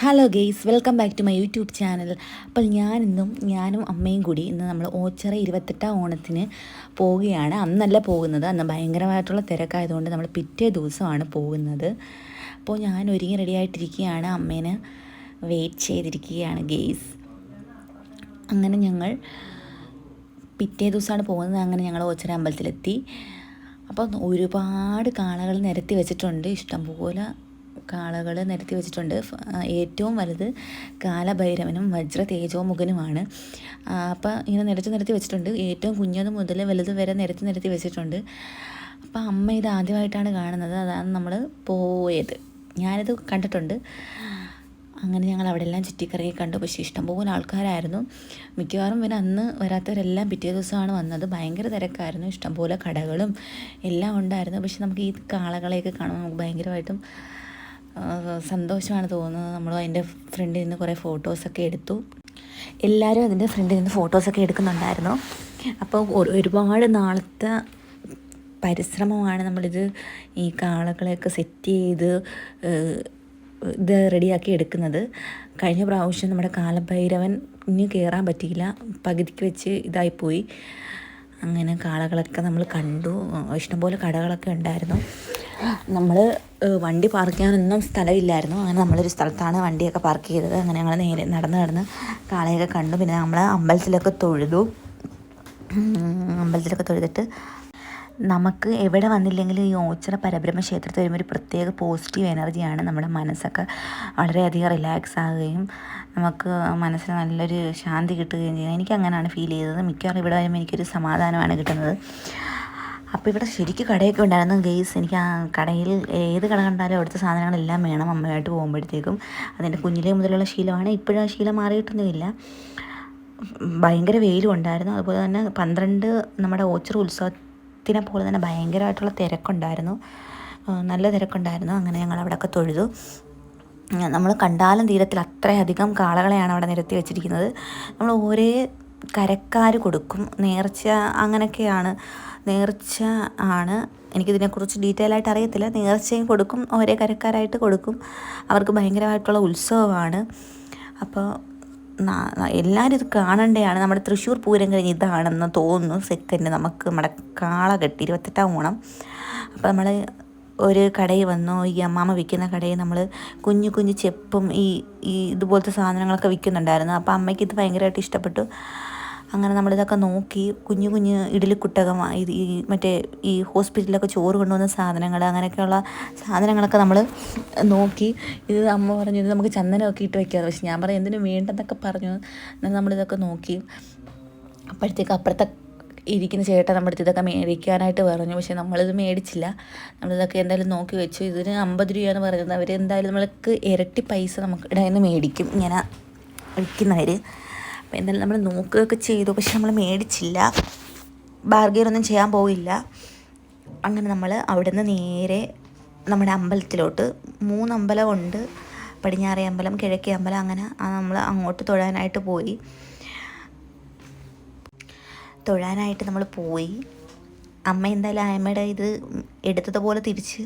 Hello guys, welcome back to my YouTube channel. അപ്പോൾ ഞാനും അമ്മയും കൂടി ഇന്ന് നമ്മൾ ഓച്ചിറ 28ാം ഓണത്തിന് പോവുകയാണ്. അന്നല്ല പോകുന്നത്, അന്ന് ഭയങ്കരമായിട്ടുള്ള തിരക്കായതുകൊണ്ട് നമ്മൾ പിറ്റേ ദിവസമാണ് പോകുന്നത്. അപ്പോൾ ഞാൻ ഒരുങ്ങി റെഡിയായിട്ടിരിക്കുകയാണ്, അമ്മേനെ വെയിറ്റ് ചെയ്തിരിക്കുകയാണ് ഗെയ്സ്. അങ്ങനെ ഞങ്ങൾ പിറ്റേ ദിവസമാണ് പോകുന്നത്. അങ്ങനെ ഞങ്ങൾ ഓച്ചിറ അമ്പലത്തിലെത്തി. അപ്പോൾ ഒരുപാട് കാളകൾ നിരത്തി വെച്ചിട്ടുണ്ട്, ഇഷ്ടംപോലെ കാളകൾ നിരത്തി വെച്ചിട്ടുണ്ട്. ഏറ്റവും വലുത് കാലഭൈരവനും വജ്ര തേജോമുഖനുമാണ്. അപ്പോൾ ഇങ്ങനെ നിരത്തി വെച്ചിട്ടുണ്ട്. ഏറ്റവും കുഞ്ഞത് മുതൽ വലുത് വരെ നിരത്തി വെച്ചിട്ടുണ്ട്. അപ്പോൾ അമ്മ ഇത് ആദ്യമായിട്ടാണ് കാണുന്നത്, അതാണ് നമ്മൾ പോയത്. ഞാനിത് കണ്ടിട്ടുണ്ട്. അങ്ങനെ ഞങ്ങൾ അവിടെ എല്ലാം ചുറ്റിക്കറങ്ങി കണ്ടു. പക്ഷേ ഇഷ്ടംപോലെ ആൾക്കാരായിരുന്നു. മിക്കവാറും പിന്നെ അന്ന് വരാത്തവരെല്ലാം പിറ്റേ ദിവസമാണ് വന്നത്. ഭയങ്കര തിരക്കായിരുന്നു, ഇഷ്ടംപോലെ കടകളും എല്ലാം ഉണ്ടായിരുന്നു. പക്ഷെ നമുക്ക് ഈ കാളകളെയൊക്കെ കാണുമ്പോൾ നമുക്ക് ഭയങ്കരമായിട്ടും സന്തോഷമാണ് തോന്നുന്നത്. നമ്മൾ അതിൻ്റെ ഫ്രണ്ടിൽ നിന്ന് കുറേ ഫോട്ടോസൊക്കെ എടുത്തു. എല്ലാവരും അതിൻ്റെ ഫ്രണ്ടിൽ നിന്ന് ഫോട്ടോസൊക്കെ എടുക്കുന്നുണ്ടായിരുന്നു. അപ്പോൾ ഒരുപാട് നാളത്തെ പരിശ്രമമാണ് നമ്മളിത് ഈ കാളകളെയൊക്കെ സെറ്റ് ചെയ്ത് ഇത് റെഡിയാക്കി എടുക്കുന്നത്. കഴിഞ്ഞ പ്രാവശ്യം നമ്മുടെ കാലഭൈരവന് കയറാൻ പറ്റിയില്ല, പകുതിക്ക് വെച്ച് ഇതായിപ്പോയി. അങ്ങനെ കാളകളൊക്കെ നമ്മൾ കണ്ടു. ഇഷ്ടംപോലെ കടകളൊക്കെ ഉണ്ടായിരുന്നു. നമ്മൾ വണ്ടി പാർക്ക് ചെയ്യാനൊന്നും സ്ഥലമില്ലായിരുന്നു. അങ്ങനെ നമ്മളൊരു സ്ഥലത്താണ് വണ്ടിയൊക്കെ പാർക്ക് ചെയ്തത്. അങ്ങനെ ഞങ്ങൾ നേരെ നടന്ന് കാളയൊക്കെ കണ്ടു. പിന്നെ നമ്മൾ അമ്പലത്തിലൊക്കെ തൊഴുതിട്ട് നമുക്ക് എവിടെ വന്നില്ലെങ്കിലും ഈ ഓച്ചിറ പരബ്രഹ്മ ക്ഷേത്രത്തിൽ വരുമ്പോൾ ഒരു പ്രത്യേക പോസിറ്റീവ് എനർജിയാണ്. നമ്മുടെ മനസ്സൊക്കെ വളരെയധികം റിലാക്സ് ആകുകയും നമുക്ക് മനസ്സിന് നല്ലൊരു ശാന്തി കിട്ടുകയും ചെയ്യും. എനിക്കങ്ങനെയാണ് ഫീൽ ചെയ്തത്. മിക്കവാറും ഇവിടെ വരുമ്പോൾ എനിക്കൊരു സമാധാനമാണ് കിട്ടുന്നത്. അപ്പോൾ ഇവിടെ ശരിക്കും കടയൊക്കെ ഉണ്ടായിരുന്നു ഗെയ്സ്. എനിക്ക് ആ കടയിൽ ഏത് കട കണ്ടാലും അവിടുത്തെ സാധനങ്ങളെല്ലാം വേണം അമ്മയായിട്ട് പോകുമ്പോഴത്തേക്കും. അതിൻ്റെ കുഞ്ഞിലേ മുതലുള്ള ശീലമാണ്. ഇപ്പോഴും ആ ശീലം മാറിയിട്ടൊന്നുമില്ല. ഭയങ്കര വെയിലും ഉണ്ടായിരുന്നു. അതുപോലെ തന്നെ 12 നമ്മുടെ ഓച്ചിറ ഉത്സവത്തിനെ പോലെ തന്നെ ഭയങ്കരമായിട്ടുള്ള തിരക്കുണ്ടായിരുന്നു, നല്ല തിരക്കുണ്ടായിരുന്നു. അങ്ങനെ ഞങ്ങൾ അവിടെയൊക്കെ തൊഴുതു. നമ്മൾ കണ്ടാലും തീരത്തിൽ അത്രയധികം കാളകളെയാണ് അവിടെ നിരത്തി വെച്ചിരിക്കുന്നത്. നമ്മൾ ഓരോ കരക്കാർ കൊടുക്കും, നേർച്ച അങ്ങനെയൊക്കെയാണ്. നേർച്ച ആണ്, എനിക്കിതിനെക്കുറിച്ച് ഡീറ്റെയിൽ ആയിട്ട് അറിയത്തില്ല. നേർച്ചയും കൊടുക്കും, ഓരോ കരക്കാരായിട്ട് കൊടുക്കും. അവർക്ക് ഭയങ്കരമായിട്ടുള്ള ഉത്സവമാണ്. അപ്പോൾ എല്ലാവരും ഇത് കാണേണ്ടതാണ്. നമ്മുടെ തൃശ്ശൂർ പൂരം കഴിഞ്ഞ് ഇതാണെന്ന് തോന്നുന്നു സെക്കൻഡ് നമുക്ക് നമ്മുടെ കാള കെട്ടി 28ാം ഓണം. അപ്പോൾ നമ്മൾ ഒരു കടയിൽ വന്നു. ഈ അമ്മാമ്മ വിൽക്കുന്ന കടയിൽ നമ്മൾ കുഞ്ഞു ചെപ്പും ഈ ഇതുപോലത്തെ സാധനങ്ങളൊക്കെ വിൽക്കുന്നുണ്ടായിരുന്നു. അപ്പോൾ അമ്മയ്ക്ക് ഇത് ഭയങ്കരമായിട്ട് ഇഷ്ടപ്പെട്ടു. അങ്ങനെ നമ്മളിതൊക്കെ നോക്കി. കുഞ്ഞു ഇഡലിക്കുട്ടകം, മറ്റേ ഈ ഹോസ്പിറ്റലിലൊക്കെ ചോറ് കൊണ്ടുവന്ന സാധനങ്ങൾ, അങ്ങനെയൊക്കെയുള്ള സാധനങ്ങളൊക്കെ നമ്മൾ നോക്കി. ഇത് അമ്മ പറഞ്ഞു ഇത് നമുക്ക് ചന്ദനമൊക്കെ ഇട്ട് വയ്ക്കാമെന്ന്. പക്ഷെ ഞാൻ പറഞ്ഞു എന്തിനും വേണ്ടെന്നൊക്കെ പറഞ്ഞു. എന്നാൽ നമ്മളിതൊക്കെ നോക്കി. അപ്പോഴത്തേക്ക് അപ്പുറത്തെ ഇരിക്കുന്ന ചേട്ടൻ നമ്മുടെ അടുത്ത് ഇതൊക്കെ മേടിക്കാനായിട്ട് പറഞ്ഞു. പക്ഷെ നമ്മളിത് മേടിച്ചില്ല. നമ്മളിതൊക്കെ എന്തായാലും നോക്കി വെച്ചു. ഇതിന് 50 രൂപയാണ് പറയുന്നത്. അവർ എന്തായാലും നമ്മൾക്ക് ഇരട്ടി പൈസ നമുക്ക് ഇടയിൽ നിന്ന് മേടിക്കും ഇങ്ങനെ വിൽക്കുന്നവർ. അപ്പോൾ എന്തായാലും നമ്മൾ നോക്കുകയൊക്കെ ചെയ്തു. പക്ഷെ നമ്മൾ മേടിച്ചില്ല, ബാർഗെയിനൊന്നും ചെയ്യാൻ പോയില്ല. അങ്ങനെ നമ്മൾ അവിടെ നിന്ന് നേരെ നമ്മുടെ അമ്പലത്തിലോട്ട്, 3 അമ്പലമുണ്ട്, പടിഞ്ഞാറേ അമ്പലം, കിഴക്കേ അമ്പലം. അങ്ങനെ നമ്മൾ അങ്ങോട്ട് തൊഴാനായിട്ട് നമ്മൾ പോയി. അമ്മ എന്തായാലും ആയമ്മയുടെ ഇത് എടുത്തതുപോലെ തിരിച്ച്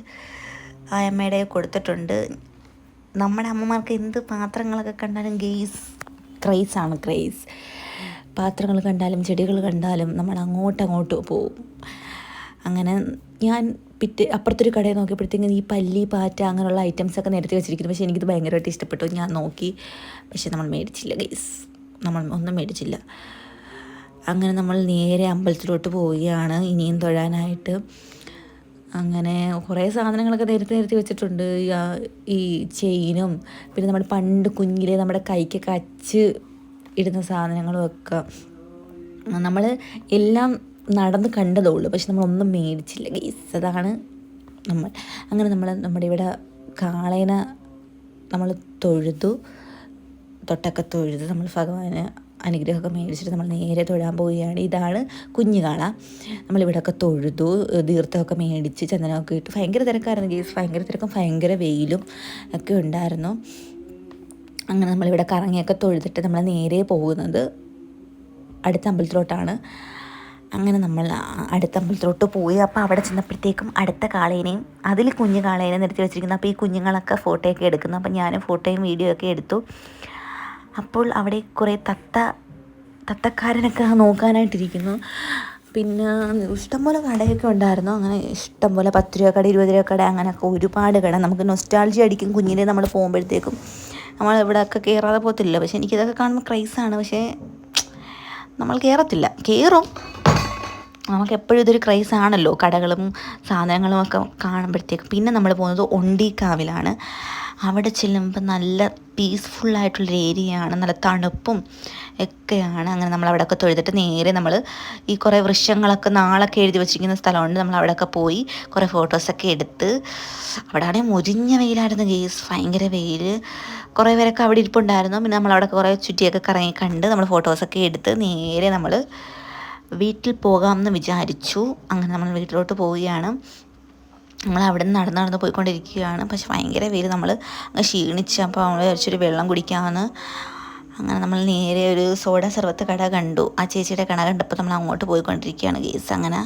ആയമ്മയുടെ കൊടുത്തിട്ടുണ്ട്. നമ്മുടെ അമ്മമാർക്ക് എന്ത് പാത്രങ്ങളൊക്കെ കണ്ടാലും ക്രേസ്. പാത്രങ്ങൾ കണ്ടാലും ചെടികൾ കണ്ടാലും നമ്മൾ അങ്ങോട്ട് പോവും. അങ്ങനെ ഞാൻ അപ്പുറത്തൊരു കടയിൽ നോക്കിയപ്പോഴത്തേക്കും ഈ പല്ലി, പാറ്റ അങ്ങനെയുള്ള ഐറ്റംസൊക്കെ നിരത്തി വെച്ചിരിക്കുന്നു. പക്ഷേ എനിക്കിത് ഭയങ്കരമായിട്ട് ഇഷ്ടപ്പെട്ടു. ഞാൻ നോക്കി, പക്ഷെ നമ്മൾ മേടിച്ചില്ല ഗൈസ്, നമ്മൾ ഒന്നും മേടിച്ചില്ല. അങ്ങനെ നമ്മൾ നേരെ അമ്പലത്തിലോട്ട് പോവുകയാണ് ഇനിയും തൊഴാനായിട്ട്. അങ്ങനെ കുറേ സാധനങ്ങളൊക്കെ നിരത്തി വെച്ചിട്ടുണ്ട്. ഈ ചെയിനും പിന്നെ നമ്മുടെ പണ്ട് കുഞ്ഞിലെ നമ്മുടെ കൈക്കൊക്കെ അച്ച് ഇടുന്ന സാധനങ്ങളും ഒക്കെ നമ്മൾ എല്ലാം നടന്ന് കണ്ടതുള്ളൂ. പക്ഷെ നമ്മളൊന്നും മേടിച്ചില്ല ഗൈസ്. അതാണ് അങ്ങനെ നമ്മുടെ ഇവിടെ കാളേനെ നമ്മൾ തൊട്ടൊക്കെ തൊഴുതു നമ്മൾ ഭഗവാന് അനുഗ്രഹമൊക്കെ മേടിച്ചിട്ട് നമ്മൾ നേരെ തൊഴാൻ പോവുകയാണ്. ഇതാണ് കുഞ്ഞു കാള. നമ്മളിവിടെയൊക്കെ തൊഴുതു, തീർത്ഥമൊക്കെ മേടിച്ച് ചന്ദനമൊക്കെ ഇട്ട്. ഭയങ്കര തിരക്കായിരുന്നു ഗൈസ്, ഭയങ്കര തിരക്കും ഭയങ്കര വെയിലും ഒക്കെ ഉണ്ടായിരുന്നു. അങ്ങനെ നമ്മളിവിടെ കറങ്ങിയൊക്കെ തൊഴുതിട്ട് നമ്മൾ നേരെ പോകുന്നത് അടുത്ത അമ്പലത്തിലോട്ടാണ്. അങ്ങനെ നമ്മൾ അടുത്ത അമ്പലത്തിലോട്ട് പോയി. അപ്പോൾ അവിടെ ചെന്നപ്പോഴത്തേക്കും അടുത്ത കാളേനെയും അതിൽ കുഞ്ഞു കാളേനെ നിർത്തി വെച്ചിരിക്കുന്നു. അപ്പോൾ ഈ കുഞ്ഞുങ്ങളൊക്കെ ഫോട്ടോയൊക്കെ എടുക്കുന്നു. അപ്പോൾ ഞാനും ഫോട്ടോയും വീഡിയോ ഒക്കെ എടുത്തു. അപ്പോൾ അവിടെ കുറേ തത്തക്കാരനൊക്കെ നോക്കാനായിട്ടിരിക്കുന്നു. പിന്നെ ഇഷ്ടംപോലെ കടയൊക്കെ ഉണ്ടായിരുന്നു. അങ്ങനെ ഇഷ്ടംപോലെ 10 രൂപ കട, 20 രൂപ കട, അങ്ങനെയൊക്കെ ഒരുപാട് കട. നമുക്ക് നൊസ്റ്റാൾജി അടിക്കും കുഞ്ഞിനെ നമ്മൾ പോകുമ്പോഴത്തേക്കും. നമ്മൾ ഇവിടെയൊക്കെ കയറാതെ പോകത്തില്ല. പക്ഷേ എനിക്കിതൊക്കെ കാണുമ്പോൾ ക്രൈസാണ്. പക്ഷേ നമ്മൾ കയറും. നമുക്ക് എപ്പോഴും ഇതൊരു ക്രൈസാണല്ലോ, കടകളും സാധനങ്ങളും ഒക്കെ കാണുമ്പോഴത്തേക്കും. പിന്നെ നമ്മൾ പോകുന്നത് ഒണ്ടിക്കാവിലാണ്. അവിടെ ചെല്ലുമ്പോൾ നല്ല പീസ്ഫുള്ളായിട്ടുള്ളൊരു ഏരിയയാണ്, നല്ല തണുപ്പും ഒക്കെയാണ്. അങ്ങനെ നമ്മൾ അവിടെയൊക്കെ തൊഴുതിട്ട് നേരെ നമ്മൾ ഈ കുറേ വൃക്ഷങ്ങളൊക്കെ നാളൊക്കെ എഴുതി വെച്ചിരിക്കുന്ന സ്ഥലമുണ്ട്. നമ്മൾ അവിടെയൊക്കെ പോയി കുറേ ഫോട്ടോസൊക്കെ എടുത്ത്. അവിടെ ആണെങ്കിൽ മുരിഞ്ഞ വെയിലായിരുന്നു ഗേസ്, ഭയങ്കര വെയിൽ. കുറേ പേരൊക്കെ അവിടെ ഇരിപ്പുണ്ടായിരുന്നു. പിന്നെ നമ്മളവിടെ കുറേ ചുറ്റിയൊക്കെ കറങ്ങി കണ്ട് നമ്മൾ ഫോട്ടോസൊക്കെ എടുത്ത് നേരെ നമ്മൾ വീട്ടിൽ പോകാമെന്ന് വിചാരിച്ചു. അങ്ങനെ നമ്മൾ വീട്ടിലോട്ട് പോവുകയാണ്. നമ്മൾ അവിടെ നിന്ന് നടന്ന് പോയിക്കൊണ്ടിരിക്കുകയാണ്. പക്ഷെ ഭയങ്കര വെയിൽ, നമ്മൾ ക്ഷീണിച്ച്. അപ്പോൾ നമ്മൾ വിചാരിച്ചൊരു വെള്ളം കുടിക്കാമെന്ന്. അങ്ങനെ നമ്മൾ നേരെ ഒരു സോഡ സർവത്ത് കട കണ്ടു. ആ ചേച്ചിയുടെ കട കണ്ടപ്പോൾ നമ്മൾ അങ്ങോട്ട് പോയിക്കൊണ്ടിരിക്കുകയാണ് ഗേസ്. അങ്ങനെ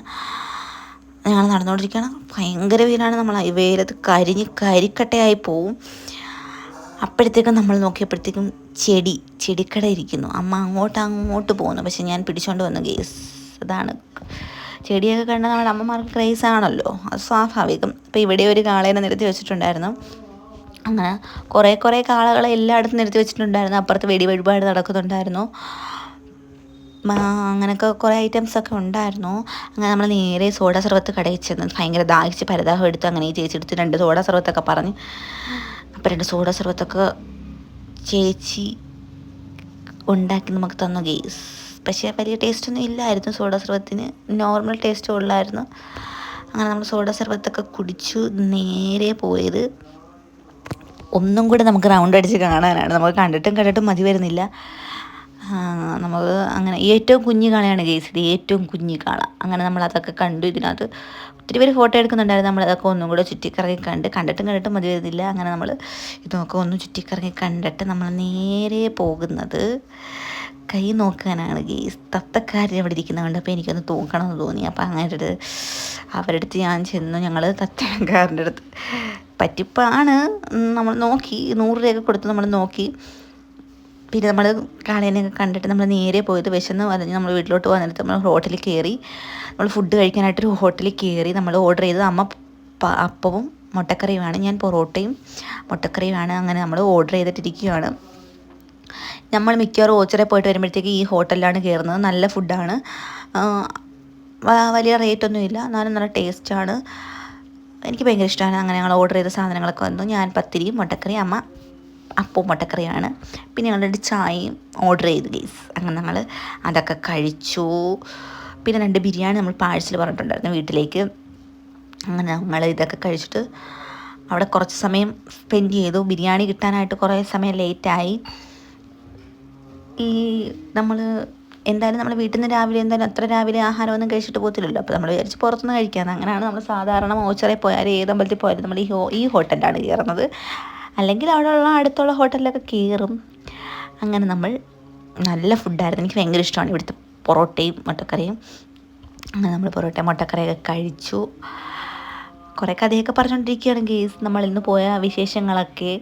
ഞങ്ങൾ നടന്നുകൊണ്ടിരിക്കുകയാണ്. ഭയങ്കര വെയിലാണ്. നമ്മൾ ഈ വെയിലത്ത് കരിക്കട്ടയായി പോവും. അപ്പോഴത്തേക്കും നമ്മൾ നോക്കിയപ്പോഴത്തേക്കും ചെടിക്കട ഇരിക്കുന്നു. അമ്മ അങ്ങോട്ട് പോകുന്നു. പക്ഷെ ഞാൻ പിടിച്ചുകൊണ്ട് വന്നു ഗേസ്. അതാണ്, ചെടിയൊക്കെ കണ്ടാൽ നമ്മുടെ അമ്മമാർക്ക് ക്രൈസ് ആണല്ലോ, അത് സ്വാഭാവികം. അപ്പോൾ ഇവിടെ ഒരു കാളേനെ നിരത്തി വെച്ചിട്ടുണ്ടായിരുന്നു. അങ്ങനെ കുറേ കാളകളെ എല്ലായിടത്തും നിരത്തി വെച്ചിട്ടുണ്ടായിരുന്നു. അപ്പുറത്ത് വഴിപാട് നടക്കുന്നുണ്ടായിരുന്നു. അങ്ങനെയൊക്കെ കുറേ ഐറ്റംസൊക്കെ ഉണ്ടായിരുന്നു. അങ്ങനെ നമ്മൾ നേരെ സോഡ സർവത്ത് കടയിൽ ചെന്ന് ഭയങ്കര ദാഹിച്ച് പരദാഹം എടുത്ത് അങ്ങനെ ചേച്ചി എടുത്ത് 2 സോഡ സർവത്തൊക്കെ പറഞ്ഞ്. അപ്പോൾ 2 സോഡ സർവത്തൊക്കെ ചേച്ചി ഉണ്ടാക്കി നമുക്ക് തന്നു ഗേസ്. പക്ഷേ വലിയ ടേസ്റ്റൊന്നും ഇല്ലായിരുന്നു സോഡ സർവത്തിന്, നോർമൽ ടേസ്റ്റ് ഉള്ളായിരുന്നു. അങ്ങനെ നമ്മൾ സോഡ സർവത്തൊക്കെ കുടിച്ചു നേരെ പോയത് ഒന്നും കൂടെ നമുക്ക് റൗണ്ട് അടിച്ച് കാണാനാണ്. നമുക്ക് കണ്ടിട്ടും മതി വരുന്നില്ല. നമുക്ക് അങ്ങനെ ഏറ്റവും കുഞ്ഞു കാളയാണ് ഗേസ്, ഇത് ഏറ്റവും കുഞ്ഞു കാള. അങ്ങനെ നമ്മളതൊക്കെ കണ്ടു. ഇതിനകത്ത് ഒത്തിരി പേര് ഫോട്ടോ എടുക്കുന്നുണ്ടായിരുന്നു. നമ്മളതൊക്കെ ഒന്നും കൂടെ ചുറ്റിക്കറങ്ങി കണ്ടിട്ടും മതി വരുന്നില്ല. അങ്ങനെ നമ്മൾ ഇതൊക്കെ ഒന്ന് ചുറ്റിക്കറങ്ങി കണ്ടിട്ട് നമ്മൾ നേരെ പോകുന്നത് കൈ നോക്കാനാണ് ഗേസ്. തത്തക്കാരൻ അവിടെ ഇരിക്കുന്നതുകൊണ്ട് അപ്പോൾ എനിക്കൊന്ന് തൂക്കണമെന്ന് തോന്നി. അപ്പോൾ അങ്ങനെ അവരുടെ അടുത്ത് ഞാൻ ചെന്നു. ഞങ്ങൾ തത്തക്കാരൻ്റെ അടുത്ത് പറ്റിപ്പാണ്. നമ്മൾ നോക്കി 100 രൂപയൊക്കെ കൊടുത്ത് നമ്മൾ നോക്കി. പിന്നെ നമ്മൾ കാളേനെയൊക്കെ കണ്ടിട്ട് നമ്മൾ നേരെ പോയത് വിശന്ന് പറഞ്ഞ് നമ്മൾ വീട്ടിലോട്ട് വന്നിട്ട് നമ്മൾ ഹോട്ടലിൽ കയറി. നമ്മൾ ഫുഡ് കഴിക്കാനായിട്ടൊരു ഹോട്ടലിൽ കയറി. നമ്മൾ ഓർഡർ ചെയ്തത് അമ്മ അപ്പവും മുട്ടക്കറിയുമാണ്, ഞാൻ പൊറോട്ടയും മുട്ടക്കറിയുമാണ്. അങ്ങനെ നമ്മൾ ഓർഡർ ചെയ്തിട്ടിരിക്കുകയാണ്. നമ്മൾ മിക്കവാറും ഓച്ചിറ പോയിട്ട് വരുമ്പോഴത്തേക്ക് ഈ ഹോട്ടലിലാണ് കയറുന്നത്. നല്ല ഫുഡാണ്, വലിയ റേറ്റൊന്നുമില്ല, എന്നാലും നല്ല ടേസ്റ്റാണ്. എനിക്ക് ഭയങ്കര ഇഷ്ടമാണ്. അങ്ങനെ ഞങ്ങൾ ഓർഡർ ചെയ്ത സാധനങ്ങളൊക്കെ വന്നു. ഞാൻ പത്തിരിയും മുട്ടക്കറിയും, അമ്മ അപ്പവും മുട്ടക്കറിയാണ്. പിന്നെ ഞങ്ങൾ ചായയും ഓർഡർ ചെയ്തു ഗേസ്. അങ്ങനെ ഞങ്ങൾ അതൊക്കെ കഴിച്ചു. പിന്നെ 2 ബിരിയാണി നമ്മൾ പാഴ്സൽ പറഞ്ഞിട്ടുണ്ടായിരുന്നു വീട്ടിലേക്ക്. അങ്ങനെ ഞങ്ങൾ ഇതൊക്കെ കഴിച്ചിട്ട് അവിടെ കുറച്ച് സമയം സ്പെൻഡ് ചെയ്തു. ബിരിയാണി കിട്ടാനായിട്ട് കുറേ സമയം ലേറ്റായി. നമ്മൾ എന്തായാലും നമ്മൾ വീട്ടിൽ നിന്ന് രാവിലെ അത്ര രാവിലെ ആഹാരമൊന്നും കഴിച്ചിട്ട് പോകത്തില്ലല്ലോ. അപ്പോൾ നമ്മൾ വിചാരിച്ച് പുറത്തുനിന്ന് കഴിക്കാമെന്ന്. അങ്ങനെയാണ് നമ്മൾ സാധാരണ ഓച്ചിറയിൽ പോയാലും ഏത് അമ്പലത്തിൽ പോയാലും നമ്മൾ ഈ ഹോട്ടലിലാണ് കയറുന്നത്. അല്ലെങ്കിൽ അവിടെയുള്ള അടുത്തുള്ള ഹോട്ടലിലൊക്കെ കയറും. അങ്ങനെ നമ്മൾ നല്ല ഫുഡായിരുന്നു. എനിക്ക് ഭയങ്കര ഇഷ്ടമാണ് ഇവിടുത്തെ പൊറോട്ടയും മുട്ടക്കറിയും. അങ്ങനെ നമ്മൾ പൊറോട്ടയും മുട്ടക്കറിയൊക്കെ കഴിച്ചു. കുറേ കഥയൊക്കെ പറഞ്ഞുകൊണ്ടിരിക്കുകയാണ് ഗേസ്, നമ്മളിന്ന് പോയ വിശേഷങ്ങളൊക്കെ.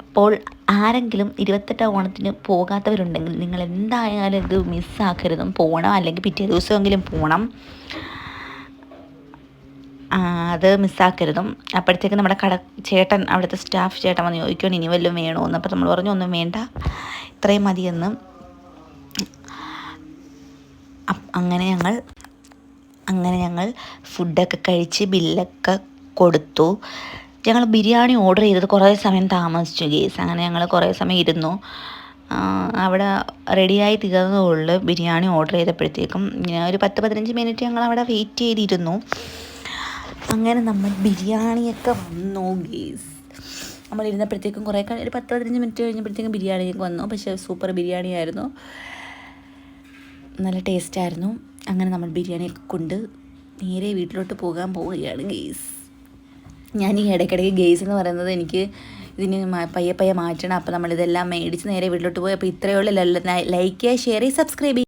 അപ്പോൾ ആരെങ്കിലും 28 ഓണത്തിന് പോകാത്തവരുണ്ടെങ്കിൽ നിങ്ങൾ എന്തായാലും ഇത് മിസ്സാക്കരുതും, പോകണം. അല്ലെങ്കിൽ പിറ്റേ ദിവസമെങ്കിലും പോകണം, അത് മിസ്സാക്കരുതും. അപ്പോഴത്തേക്ക് നമ്മുടെ ചേട്ടൻ, അവിടുത്തെ സ്റ്റാഫ് ചേട്ടൻ വന്ന് ചോദിക്കുവാണ് ഇനി വല്ലതും വേണമെന്ന്. അപ്പോൾ നമ്മൾ പറഞ്ഞു ഒന്നും വേണ്ട, ഇത്രയും മതിയെന്ന്. അങ്ങനെ ഞങ്ങൾ ഫുഡൊക്കെ കഴിച്ച് ബില്ലൊക്കെ കൊടുത്തു. ഞങ്ങൾ ബിരിയാണി ഓർഡർ ചെയ്തത് കുറേ സമയം താമസിച്ചു ഗേസ്. അങ്ങനെ ഞങ്ങൾ കുറേ സമയം ഇരുന്നു. അവിടെ റെഡിയായി തീർന്നതുള്ളൂ. ബിരിയാണി ഓർഡർ ചെയ്തപ്പോഴത്തേക്കും ഒരു 10-15 മിനിറ്റ് ഞങ്ങൾ അവിടെ വെയിറ്റ് ചെയ്തിരുന്നു. അങ്ങനെ നമ്മൾ ബിരിയാണിയൊക്കെ വന്നു ഗേസ്. നമ്മൾ ഇരുന്നപ്പോഴത്തേക്കും കുറേ ഒരു 10-15 മിനിറ്റ് കഴിഞ്ഞപ്പോഴത്തേക്കും ബിരിയാണിയൊക്കെ വന്നു. പക്ഷേ സൂപ്പർ ബിരിയാണി ആയിരുന്നു, നല്ല ടേസ്റ്റായിരുന്നു. അങ്ങനെ നമ്മൾ ബിരിയാണിയൊക്കെ കൊണ്ട് നേരെ വീട്ടിലോട്ട് പോവുകയാണ് ഗേസ്. ഞാൻ ഈ ഇടയ്ക്കിടയ്ക്ക് ഗേസ് എന്ന് പറയുന്നത് എനിക്ക് ഇതിന് പയ്യെ മാറ്റണം. അപ്പോൾ നമ്മളിതെല്ലാം മേടിച്ച് നേരെ വീട്ടിലോട്ട് പോയി. അപ്പോൾ ഇത്രയേ ഉള്ളൂ. ലൈക്ക് ചെയ്യുക, ഷെയർ ചെയ്യുക, സബ്സ്ക്രൈബ് ചെയ്യുക.